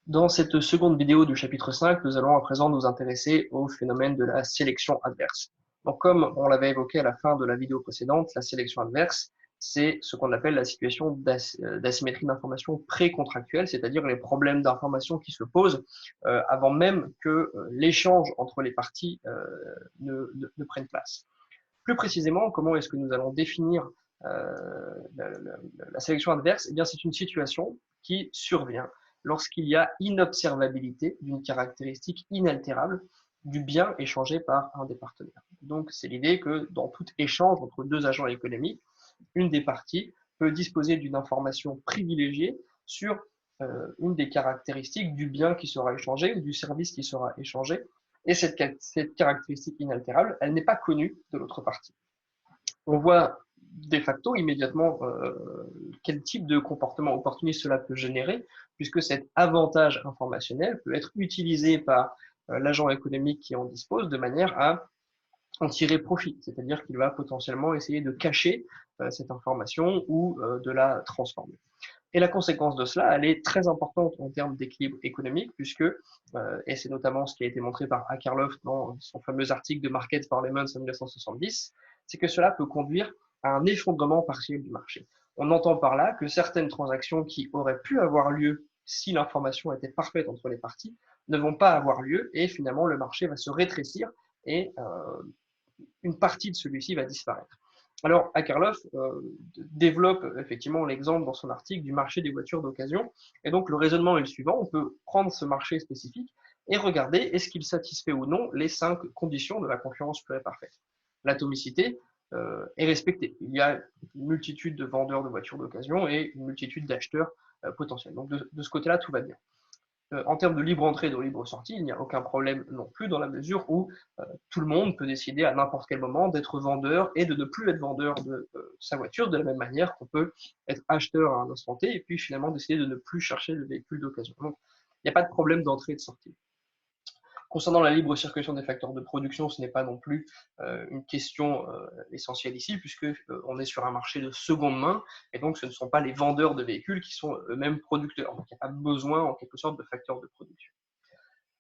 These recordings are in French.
Dans cette seconde vidéo du chapitre 5, nous allons à présent nous intéresser au phénomène de la sélection adverse. Donc, comme on l'avait évoqué à la fin de la vidéo précédente, la sélection adverse, c'est ce qu'on appelle la situation d'asymétrie d'information pré-contractuelle, c'est-à-dire les problèmes d'information qui se posent avant même que l'échange entre les parties ne prenne place. Plus précisément, comment est-ce que nous allons définir la sélection adverse? Eh bien, c'est une situation qui survient lorsqu'il y a inobservabilité d'une caractéristique inaltérable du bien échangé par un des partenaires. Donc, c'est l'idée que dans tout échange entre deux agents économiques, une des parties peut disposer d'une information privilégiée sur une des caractéristiques du bien qui sera échangé ou du service qui sera échangé. Et cette caractéristique inaltérable, elle n'est pas connue de l'autre partie. On voit de facto immédiatement quel type de comportement opportuniste cela peut générer, puisque cet avantage informationnel peut être utilisé par l'agent économique qui en dispose de manière à en tirer profit, c'est-à-dire qu'il va potentiellement essayer de cacher cette information ou de la transformer. Et la conséquence de cela, elle est très importante en termes d'équilibre économique, puisque, et c'est notamment ce qui a été montré par Akerlof dans son fameux article de Market Parliaments en 1970, c'est que cela peut conduire à un effondrement partiel du marché. On entend par là que certaines transactions qui auraient pu avoir lieu si l'information était parfaite entre les parties ne vont pas avoir lieu et finalement le marché va se rétrécir et une partie de celui-ci va disparaître. Alors, Akerlof développe effectivement l'exemple dans son article du marché des voitures d'occasion. Et donc, le raisonnement est le suivant. On peut prendre ce marché spécifique et regarder est-ce qu'il satisfait ou non les 5 conditions de la concurrence pure et parfaite. L'atomicité est respectée. Il y a une multitude de vendeurs de voitures d'occasion et une multitude d'acheteurs potentiels. Donc, de ce côté-là, tout va bien. En termes de libre entrée et de libre sortie, il n'y a aucun problème non plus dans la mesure où tout le monde peut décider à n'importe quel moment d'être vendeur et de ne plus être vendeur de sa voiture, de la même manière qu'on peut être acheteur à un instant T et puis finalement décider de ne plus chercher le véhicule d'occasion. Donc, il n'y a pas de problème d'entrée et de sortie. Concernant la libre circulation des facteurs de production, ce n'est pas non plus une question essentielle ici, puisque on est sur un marché de seconde main, et donc ce ne sont pas les vendeurs de véhicules qui sont eux-mêmes producteurs. Donc il n'y a pas besoin, en quelque sorte, de facteurs de production.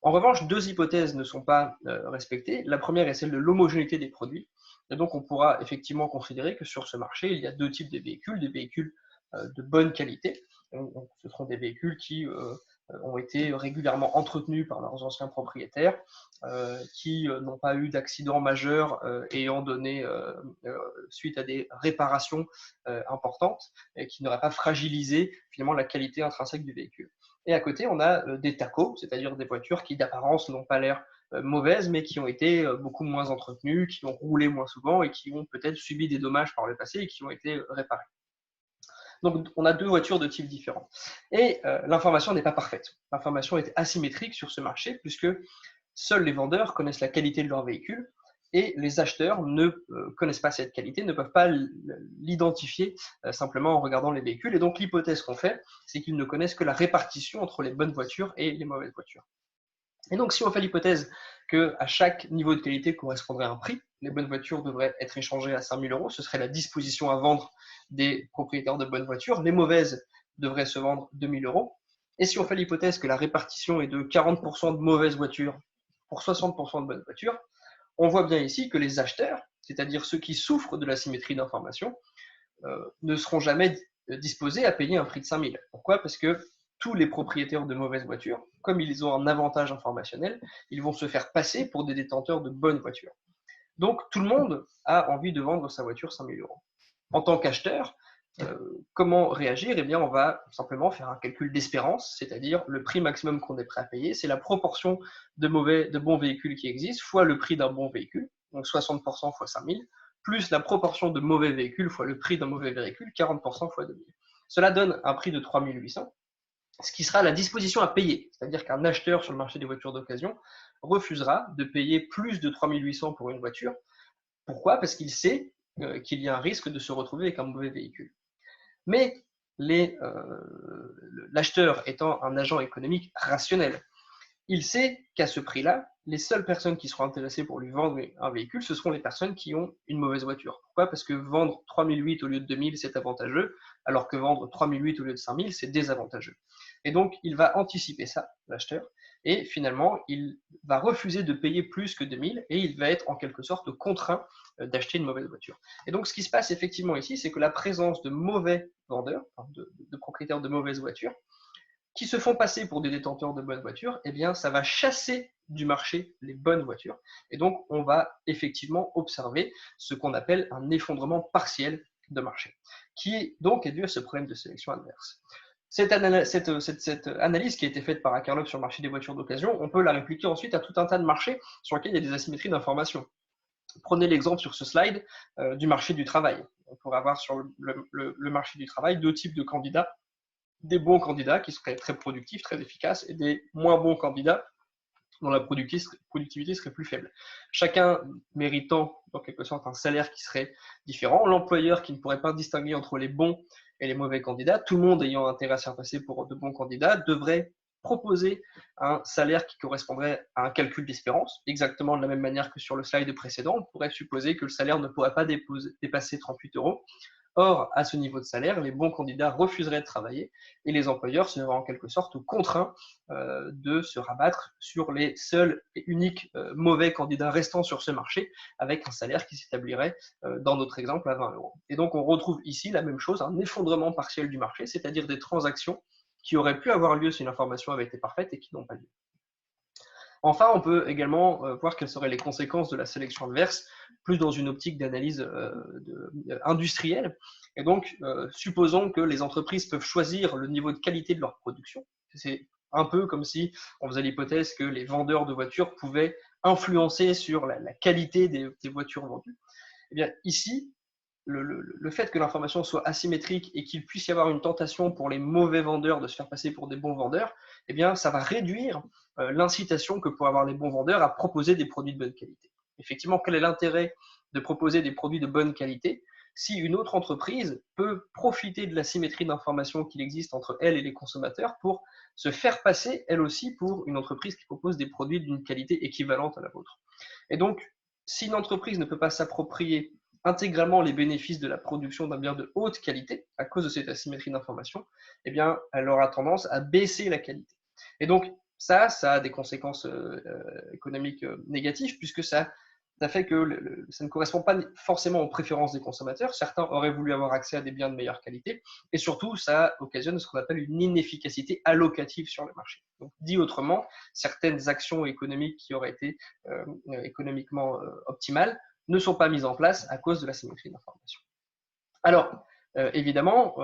En revanche, deux hypothèses ne sont pas respectées. La première est celle de l'homogénéité des produits. Et donc on pourra effectivement considérer que sur ce marché, il y a deux types de véhicules de bonne qualité. Donc, ce seront des véhicules qui ont été régulièrement entretenus par leurs anciens propriétaires, qui n'ont pas eu d'accident majeur ayant donné suite à des réparations importantes et qui n'auraient pas fragilisé finalement la qualité intrinsèque du véhicule. Et à côté, on a des tacos, c'est-à-dire des voitures qui d'apparence n'ont pas l'air mauvaises, mais qui ont été beaucoup moins entretenues, qui ont roulé moins souvent et qui ont peut-être subi des dommages par le passé et qui ont été réparées. Donc, on a deux voitures de types différents. Et l'information n'est pas parfaite. L'information est asymétrique sur ce marché, puisque seuls les vendeurs connaissent la qualité de leur véhicule et les acheteurs ne connaissent pas cette qualité, ne peuvent pas l'identifier simplement en regardant les véhicules. Et donc, l'hypothèse qu'on fait, c'est qu'ils ne connaissent que la répartition entre les bonnes voitures et les mauvaises voitures. Et donc, si on fait l'hypothèse qu'à chaque niveau de qualité correspondrait un prix, les bonnes voitures devraient être échangées à 5 000 euros, ce serait la disposition à vendre des propriétaires de bonnes voitures. Les mauvaises devraient se vendre 2 000 euros. Et si on fait l'hypothèse que la répartition est de 40% de mauvaises voitures pour 60% de bonnes voitures, on voit bien ici que les acheteurs, c'est-à-dire ceux qui souffrent de l'asymétrie d'information, ne seront jamais disposés à payer un prix de 5 000. Pourquoi? Parce que tous les propriétaires de mauvaises voitures, comme ils ont un avantage informationnel, ils vont se faire passer pour des détenteurs de bonnes voitures. Donc tout le monde a envie de vendre sa voiture 5 000 euros. En tant qu'acheteur, comment réagir? Eh bien, on va simplement faire un calcul d'espérance, c'est-à-dire le prix maximum qu'on est prêt à payer, c'est la proportion de bons véhicules qui existent fois le prix d'un bon véhicule, donc 60% fois 5 000, plus la proportion de mauvais véhicules fois le prix d'un mauvais véhicule, 40% fois 2 000. Cela donne un prix de 3 800, ce qui sera la disposition à payer, c'est-à-dire qu'un acheteur sur le marché des voitures d'occasion refusera de payer plus de 3 800 pour une voiture. Pourquoi? Parce qu'il sait qu'il y a un risque de se retrouver avec un mauvais véhicule. Mais l'acheteur étant un agent économique rationnel, il sait qu'à ce prix-là, les seules personnes qui seront intéressées pour lui vendre un véhicule, ce seront les personnes qui ont une mauvaise voiture. Pourquoi? Parce que vendre 3 008 au lieu de 2 000, c'est avantageux, alors que vendre 3008 au lieu de 5000, c'est désavantageux. Et donc, il va anticiper ça, l'acheteur, et finalement, il va refuser de payer plus que 2000 et il va être en quelque sorte contraint d'acheter une mauvaise voiture. Et donc, ce qui se passe effectivement ici, c'est que la présence de mauvais vendeurs, de propriétaires de mauvaises voitures, qui se font passer pour des détenteurs de bonnes voitures, eh bien, ça va chasser du marché les bonnes voitures. Et donc, on va effectivement observer ce qu'on appelle un effondrement partiel de marché, qui donc est dû à ce problème de sélection adverse. Cette analyse qui a été faite par Akerlof sur le marché des voitures d'occasion, on peut la répliquer ensuite à tout un tas de marchés sur lesquels il y a des asymétries d'information. Prenez l'exemple sur ce slide du marché du travail. On pourrait avoir sur le marché du travail deux types de candidats, des bons candidats qui seraient très productifs, très efficaces, et des moins bons candidats dont la productivité serait plus faible. Chacun méritant, en quelque sorte, un salaire qui serait différent, l'employeur qui ne pourrait pas distinguer entre les bons et les mauvais candidats, tout le monde ayant intérêt à se faire passer pour de bons candidats, devrait proposer un salaire qui correspondrait à un calcul d'espérance, exactement de la même manière que sur le slide précédent. On pourrait supposer que le salaire ne pourrait pas dépasser 38 euros. Or, à ce niveau de salaire, les bons candidats refuseraient de travailler et les employeurs seraient en quelque sorte contraints de se rabattre sur les seuls et uniques mauvais candidats restants sur ce marché avec un salaire qui s'établirait, dans notre exemple, à 20 euros. Et donc, on retrouve ici la même chose, un effondrement partiel du marché, c'est-à-dire des transactions qui auraient pu avoir lieu si l'information avait été parfaite et qui n'ont pas lieu. Enfin, on peut également voir quelles seraient les conséquences de la sélection adverse, plus dans une optique d'analyse industrielle. Et donc, supposons que les entreprises peuvent choisir le niveau de qualité de leur production. C'est un peu comme si on faisait l'hypothèse que les vendeurs de voitures pouvaient influencer sur la qualité des voitures vendues. Eh bien, ici, le fait que l'information soit asymétrique et qu'il puisse y avoir une tentation pour les mauvais vendeurs de se faire passer pour des bons vendeurs, eh bien, ça va réduire l'incitation que pourraient avoir les bons vendeurs à proposer des produits de bonne qualité. Effectivement, quel est l'intérêt de proposer des produits de bonne qualité si une autre entreprise peut profiter de la symétrie d'information qu'il existe entre elle et les consommateurs pour se faire passer, elle aussi, pour une entreprise qui propose des produits d'une qualité équivalente à la vôtre. Et donc, si une entreprise ne peut pas s'approprier intégralement les bénéfices de la production d'un bien de haute qualité à cause de cette asymétrie d'information, eh bien, elle aura tendance à baisser la qualité. Et donc, ça a des conséquences économiques négatives puisque ça fait que ça ne correspond pas forcément aux préférences des consommateurs. Certains auraient voulu avoir accès à des biens de meilleure qualité et surtout, ça occasionne ce qu'on appelle une inefficacité allocative sur le marché. Donc, dit autrement, certaines actions économiques qui auraient été économiquement optimales ne sont pas mises en place à cause de la symétrie d'information. Alors, évidemment,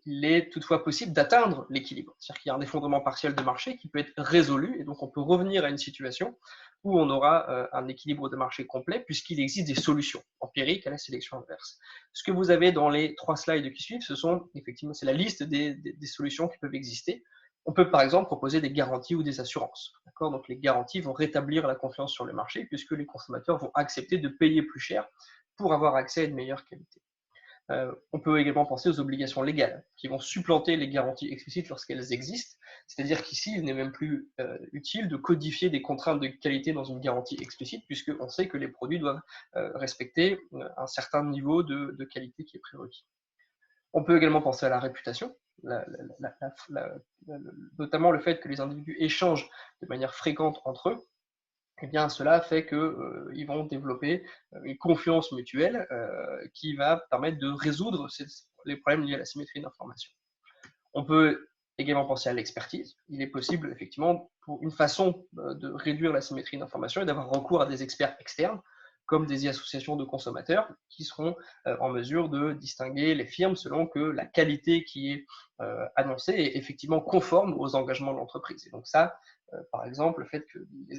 il est toutefois possible d'atteindre l'équilibre. C'est-à-dire qu'il y a un effondrement partiel de marché qui peut être résolu, et donc on peut revenir à une situation où on aura un équilibre de marché complet, puisqu'il existe des solutions empiriques à la sélection inverse. Ce que vous avez dans les 3 slides qui suivent, c'est la liste des solutions qui peuvent exister. On peut par exemple proposer des garanties ou des assurances. Donc les garanties vont rétablir la confiance sur le marché, puisque les consommateurs vont accepter de payer plus cher pour avoir accès à une meilleure qualité. On peut également penser aux obligations légales qui vont supplanter les garanties explicites lorsqu'elles existent. C'est-à-dire qu'ici, il n'est même plus utile de codifier des contraintes de qualité dans une garantie explicite puisqu'on sait que les produits doivent respecter un certain niveau de qualité qui est prérequis. On peut également penser à la réputation, notamment le fait que les individus échangent de manière fréquente entre eux. Eh bien, cela fait qu'ils vont développer une confiance mutuelle qui va permettre de résoudre les problèmes liés à la symétrie d'information. On peut également penser à l'expertise. Il est possible, effectivement, pour une façon de réduire la symétrie d'information et d'avoir recours à des experts externes, comme des associations de consommateurs, qui seront en mesure de distinguer les firmes selon que la qualité qui est annoncée est effectivement conforme aux engagements de l'entreprise. Et donc ça, par exemple, le fait que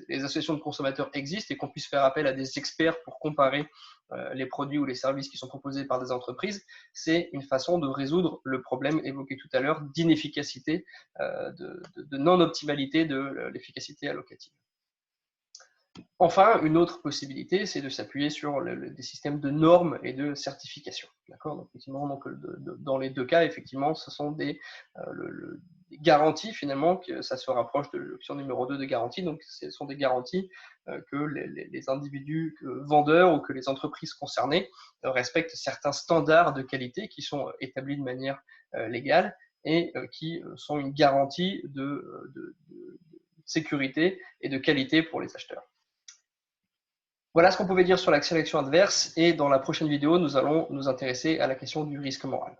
les associations de consommateurs existent et qu'on puisse faire appel à des experts pour comparer les produits ou les services qui sont proposés par des entreprises, c'est une façon de résoudre le problème évoqué tout à l'heure d'inefficacité, de non-optimalité de l'efficacité allocative. Enfin, une autre possibilité, c'est de s'appuyer sur des systèmes de normes et de certification. Donc, effectivement, dans les deux cas, effectivement, ce sont des garanties finalement, que ça se rapproche de l'option numéro 2 de garantie. Donc, ce sont des garanties que les individus vendeurs ou que les entreprises concernées respectent certains standards de qualité qui sont établis de manière légale et qui sont une garantie de sécurité et de qualité pour les acheteurs. Voilà ce qu'on pouvait dire sur la sélection adverse, et dans la prochaine vidéo, nous allons nous intéresser à la question du risque moral.